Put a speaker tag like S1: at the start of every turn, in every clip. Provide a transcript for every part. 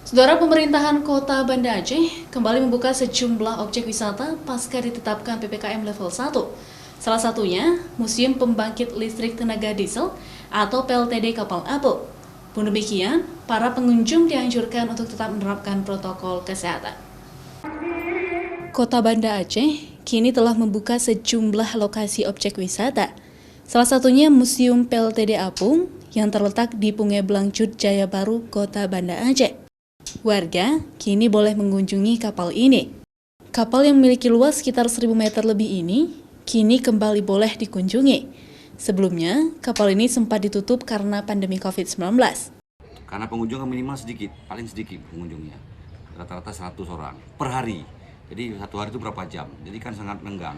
S1: Saudara, pemerintahan Kota Banda Aceh kembali membuka sejumlah objek wisata pasca ditetapkan PPKM level 1. Salah satunya Museum Pembangkit Listrik Tenaga Diesel atau PLTD Kapal Apung. Pun demikian, para pengunjung dianjurkan untuk tetap menerapkan protokol kesehatan. Kota Banda Aceh kini telah membuka sejumlah lokasi objek wisata. Salah satunya Museum PLTD Apung yang terletak di Punggah Blangcut, Jaya Baru, Kota Banda Aceh. Warga kini boleh mengunjungi kapal ini. Kapal yang memiliki luas sekitar 1000 meter lebih ini kini kembali boleh dikunjungi. Sebelumnya, kapal ini sempat ditutup karena pandemi COVID-19.
S2: Karena pengunjung minimal sedikit, paling sedikit pengunjungnya. Rata-rata 100 orang per hari. Jadi satu hari itu berapa jam? Jadi kan sangat lenggang.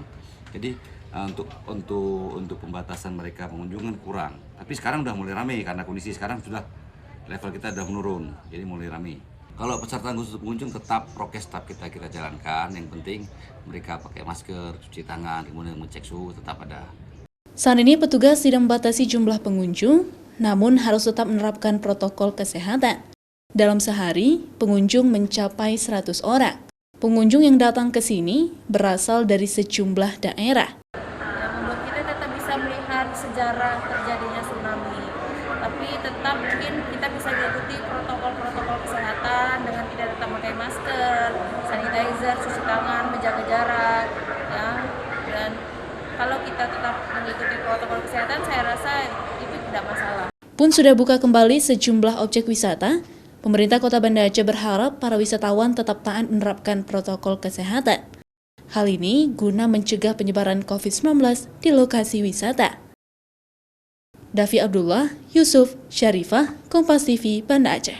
S2: Jadi untuk pembatasan mereka pengunjung kan kurang. Tapi sekarang udah mulai ramai karena kondisi sekarang sudah level kita udah menurun. Jadi mulai ramai. Kalau peserta khusus pengunjung tetap prokes tetap kita jalankan. Yang penting mereka pakai masker, cuci tangan, kemudian mengecek suhu tetap ada.
S1: Saat ini petugas tidak membatasi jumlah pengunjung, namun harus tetap menerapkan protokol kesehatan. Dalam sehari, pengunjung mencapai 100 orang. Pengunjung yang datang ke sini berasal dari sejumlah daerah.
S3: Membuat kita tetap bisa melihat sejarah terjadinya tsunami. Tapi tetap mungkin kita bisa mengikuti protokol-protokol kesehatan dengan tidak tetap memakai masker, sanitizer, cuci tangan, menjaga jarak, ya. Dan kalau kita tetap mengikuti protokol kesehatan, saya rasa itu tidak masalah.
S1: Pun sudah buka kembali sejumlah objek wisata. Pemerintah Kota Banda Aceh berharap para wisatawan tetap taat menerapkan protokol kesehatan. Hal ini guna mencegah penyebaran COVID-19 di lokasi wisata. Davi Abdullah, Yusuf, Syarifah, Kompas TV, Banda Aceh.